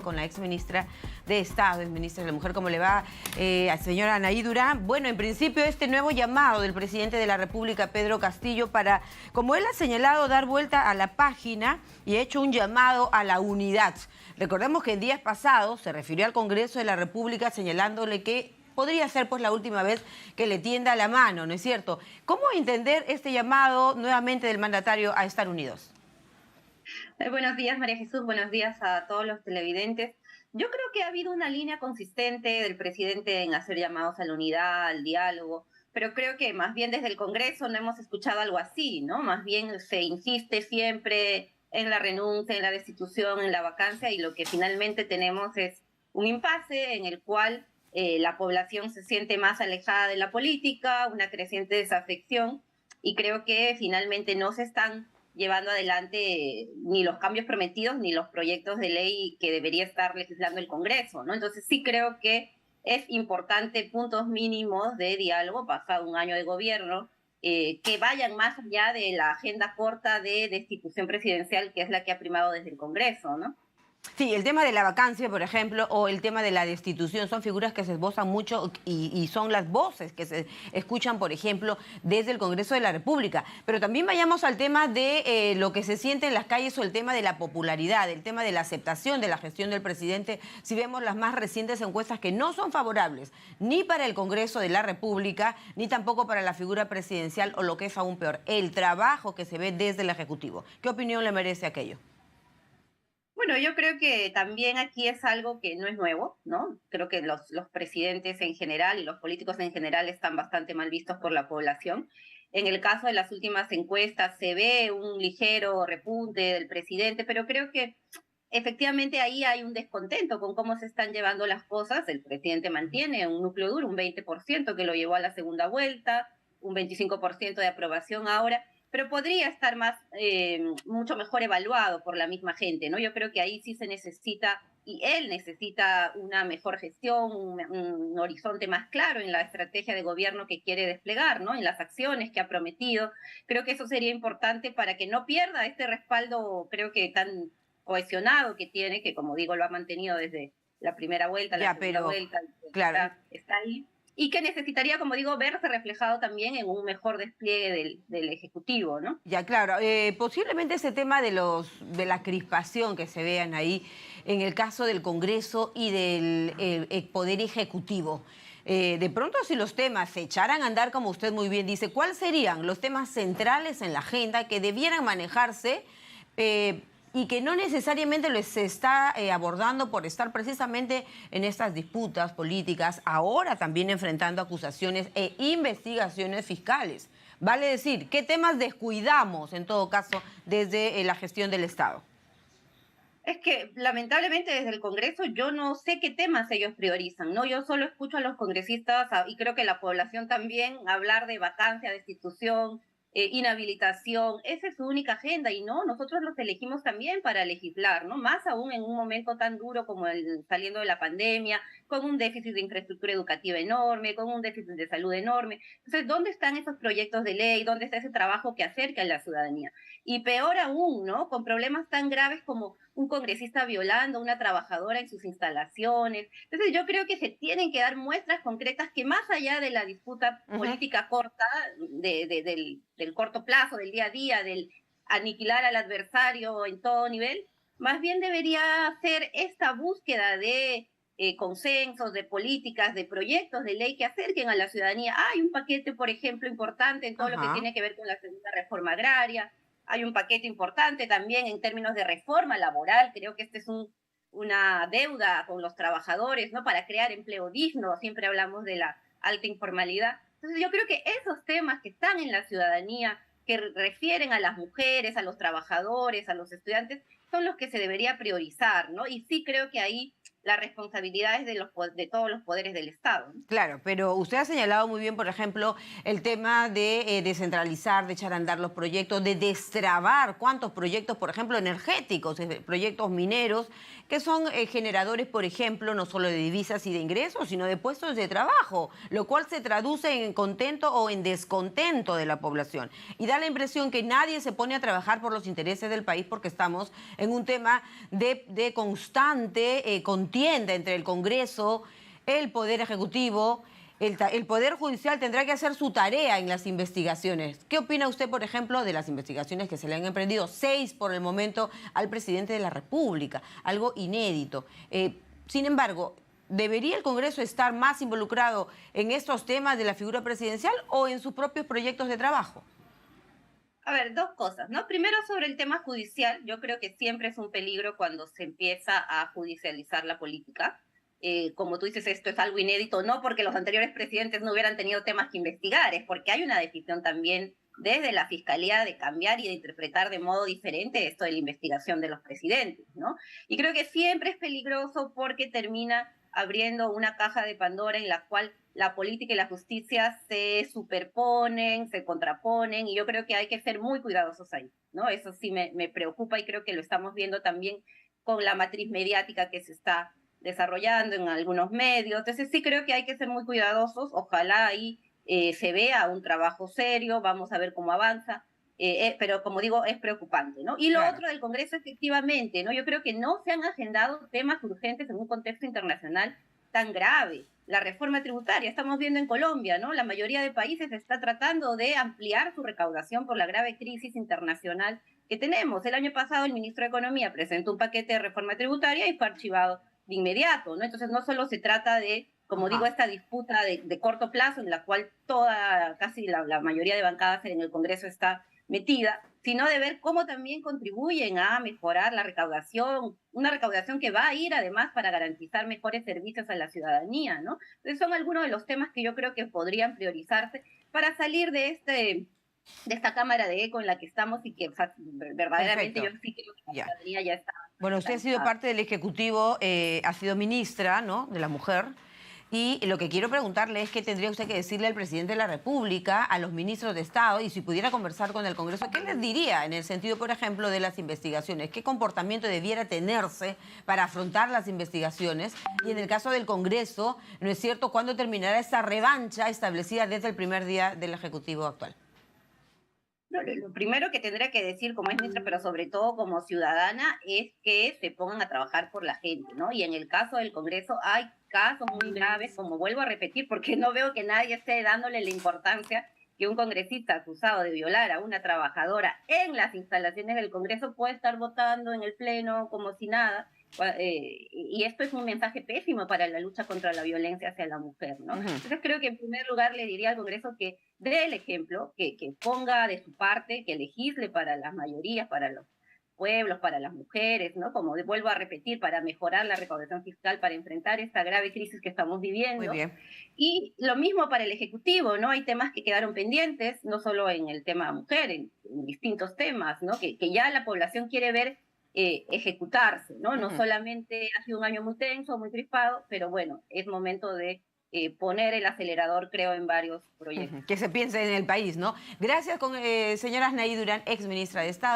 con la ex ministra de Estado, ex ministra de la Mujer. ¿Cómo le va, señora Anaí Durán? Bueno, en principio este nuevo llamado del presidente de la República, Pedro Castillo, para, como él ha señalado, dar vuelta a la página y ha hecho un llamado a la unidad. Recordemos que en días pasados se refirió al Congreso de la República señalándole que podría ser pues la última vez que le tienda la mano, ¿no es cierto? ¿Cómo entender este llamado nuevamente del mandatario a estar unidos? Buenos días, María Jesús. Buenos días a todos los televidentes. Yo creo que ha habido una línea consistente del presidente en hacer llamados a la unidad, al diálogo, pero creo que más bien desde el Congreso no hemos escuchado algo así, ¿no? Más bien se insiste siempre en la renuncia, en la destitución, en la vacancia, y lo que finalmente tenemos es un impasse en el cual la población se siente más alejada de la política, una creciente desafección, y creo que finalmente no se están llevando adelante ni los cambios prometidos ni los proyectos de ley que debería estar legislando el Congreso, ¿no? Entonces sí creo que es importante puntos mínimos de diálogo, pasado un año de gobierno, que vayan más allá de la agenda corta de destitución presidencial, que es la que ha primado desde el Congreso, ¿no? Sí, el tema de la vacancia, por ejemplo, o el tema de la destitución son figuras que se esbozan mucho y son las voces que se escuchan, por ejemplo, desde el Congreso de la República. Pero también vayamos al tema de lo que se siente en las calles o el tema de la popularidad, el tema de la aceptación de la gestión del presidente. Si vemos las más recientes encuestas que no son favorables ni para el Congreso de la República, ni tampoco para la figura presidencial o lo que es aún peor, el trabajo que se ve desde el Ejecutivo. ¿Qué opinión le merece aquello? Bueno, yo creo que también aquí es algo que no es nuevo, ¿no? Creo que los presidentes en general y los políticos en general están bastante mal vistos por la población. En el caso de las últimas encuestas se ve un ligero repunte del presidente, pero creo que efectivamente ahí hay un descontento con cómo se están llevando las cosas. El presidente mantiene un núcleo duro, un 20% que lo llevó a la segunda vuelta, un 25% de aprobación ahora, pero podría estar mucho mejor evaluado por la misma gente, ¿no? Yo creo que ahí sí se necesita, y él necesita una mejor gestión, un horizonte más claro en la estrategia de gobierno que quiere desplegar, ¿no? En las acciones que ha prometido. Creo que eso sería importante para que no pierda este respaldo, creo que tan cohesionado que tiene, que como digo, lo ha mantenido desde la primera vuelta, la Ya, segunda pero vuelta, claro. está ahí, y que necesitaría, como digo, verse reflejado también en un mejor despliegue del Ejecutivo, ¿no? Ya, claro. Posiblemente ese tema de la crispación que se vean ahí en el caso del Congreso y del Poder Ejecutivo. De pronto, si los temas se echaran a andar, como usted muy bien dice, ¿cuáles serían los temas centrales en la agenda que debieran manejarse y que no necesariamente se está abordando por estar precisamente en estas disputas políticas, ahora también enfrentando acusaciones e investigaciones fiscales? Vale decir, ¿qué temas descuidamos en todo caso desde la gestión del Estado? Es que lamentablemente desde el Congreso yo no sé qué temas ellos priorizan, ¿no? Yo solo escucho a los congresistas y creo que la población también hablar de vacancia, destitución, inhabilitación. Esa es su única agenda, y no, nosotros los elegimos también para legislar, ¿no? Más aún en un momento tan duro como el saliendo de la pandemia, con un déficit de infraestructura educativa enorme, con un déficit de salud enorme. Entonces, ¿dónde están esos proyectos de ley? ¿Dónde está ese trabajo que acerca a la ciudadanía? Y peor aún, ¿no? Con problemas tan graves como un congresista violando a una trabajadora en sus instalaciones. Entonces yo creo que se tienen que dar muestras concretas que, más allá de la disputa Ujú. política corta, del corto plazo, del día a día, del aniquilar al adversario en todo nivel, más bien debería ser esta búsqueda de consensos, de políticas, de proyectos de ley que acerquen a la ciudadanía. Hay un paquete, por ejemplo, importante en todo lo que Ajá. tiene que ver con la segunda reforma agraria. Hay un paquete importante también en términos de reforma laboral. Creo que este es una deuda con los trabajadores, ¿no? Para crear empleo digno. Siempre hablamos de la alta informalidad. Entonces yo creo que esos temas que están en la ciudadanía, que refieren a las mujeres, a los trabajadores, a los estudiantes, son los que se debería priorizar, ¿no? Y sí creo que ahí las responsabilidades de todos los poderes del Estado, ¿no? Claro, pero usted ha señalado muy bien, por ejemplo, el tema de descentralizar, de echar a andar los proyectos, de destrabar cuántos proyectos, por ejemplo, energéticos, proyectos mineros, que son generadores, por ejemplo, no solo de divisas y de ingresos, sino de puestos de trabajo, lo cual se traduce en contento o en descontento de la población. Y da la impresión que nadie se pone a trabajar por los intereses del país porque estamos en un tema de constante contienda entre el Congreso, el Poder Ejecutivo. El Poder Judicial tendrá que hacer su tarea en las investigaciones. ¿Qué opina usted, por ejemplo, de las investigaciones que se le han emprendido? 6 por el momento al presidente de la República, algo inédito. Sin embargo, ¿debería el Congreso estar más involucrado en estos temas de la figura presidencial o en sus propios proyectos de trabajo? A ver, dos cosas, ¿no? Primero, sobre el tema judicial, yo creo que siempre es un peligro cuando se empieza a judicializar la política. Como tú dices, esto es algo inédito, no porque los anteriores presidentes no hubieran tenido temas que investigar, es porque hay una decisión también desde la Fiscalía de cambiar y de interpretar de modo diferente esto de la investigación de los presidentes, ¿no? Y creo que siempre es peligroso porque termina abriendo una caja de Pandora en la cual la política y la justicia se superponen, se contraponen, y yo creo que hay que ser muy cuidadosos ahí, ¿no? Eso sí me preocupa y creo que lo estamos viendo también con la matriz mediática que se está desarrollando en algunos medios. Entonces sí creo que hay que ser muy cuidadosos, ojalá ahí se vea un trabajo serio, vamos a ver cómo avanza, pero como digo, es preocupante, ¿no? Y lo Claro. otro del Congreso, efectivamente, ¿no? Yo creo que no se han agendado temas urgentes en un contexto internacional tan grave. La reforma tributaria, estamos viendo en Colombia, ¿no? La mayoría de países está tratando de ampliar su recaudación por la grave crisis internacional que tenemos. El año pasado el ministro de Economía presentó un paquete de reforma tributaria y fue archivado de inmediato, ¿no? Entonces no solo se trata de, como digo, Ajá. esta disputa de corto plazo en la cual casi la mayoría de bancadas en el Congreso está metida, sino de ver cómo también contribuyen a mejorar la recaudación, una recaudación que va a ir además para garantizar mejores servicios a la ciudadanía, ¿no? Entonces son algunos de los temas que yo creo que podrían priorizarse para salir de esta cámara de eco en la que estamos y que verdaderamente yo Perfecto. sí creo que la Ya. ciudadanía ya está Bueno, usted ha sido cansada. parte del Ejecutivo, ha sido ministra, ¿no?, de la mujer. Y lo que quiero preguntarle es qué tendría usted que decirle al presidente de la República, a los ministros de Estado, y si pudiera conversar con el Congreso, ¿qué les diría en el sentido, por ejemplo, de las investigaciones? ¿Qué comportamiento debiera tenerse para afrontar las investigaciones? Y en el caso del Congreso, ¿no es cierto?, ¿cuándo terminará esa revancha establecida desde el primer día del Ejecutivo actual? No, lo primero que tendría que decir como es ministra, pero sobre todo como ciudadana, es que se pongan a trabajar por la gente, ¿no? Y en el caso del Congreso hay casos muy graves, como vuelvo a repetir, porque no veo que nadie esté dándole la importancia que un congresista acusado de violar a una trabajadora en las instalaciones del Congreso puede estar votando en el Pleno como si nada. Y esto es un mensaje pésimo para la lucha contra la violencia hacia la mujer, ¿no? Ujú. Entonces creo que en primer lugar le diría al Congreso que dé el ejemplo, que ponga de su parte, que legisle para las mayorías, para los pueblos, para las mujeres, ¿no? Como vuelvo a repetir, para mejorar la recaudación fiscal, para enfrentar esta grave crisis que estamos Muy viviendo. bien. Y lo mismo para el Ejecutivo, ¿no? Hay temas que quedaron pendientes, no solo en el tema mujer, en distintos temas, ¿no? Que ya la población quiere ver ejecutarse, ¿no? No Ujú. solamente ha sido un año muy tenso, muy crispado, pero bueno, es momento de poner el acelerador, creo, en varios proyectos. Ujú. Que se piense en el país, ¿no? Gracias, señora Anaí Durán, ex ministra de Estado.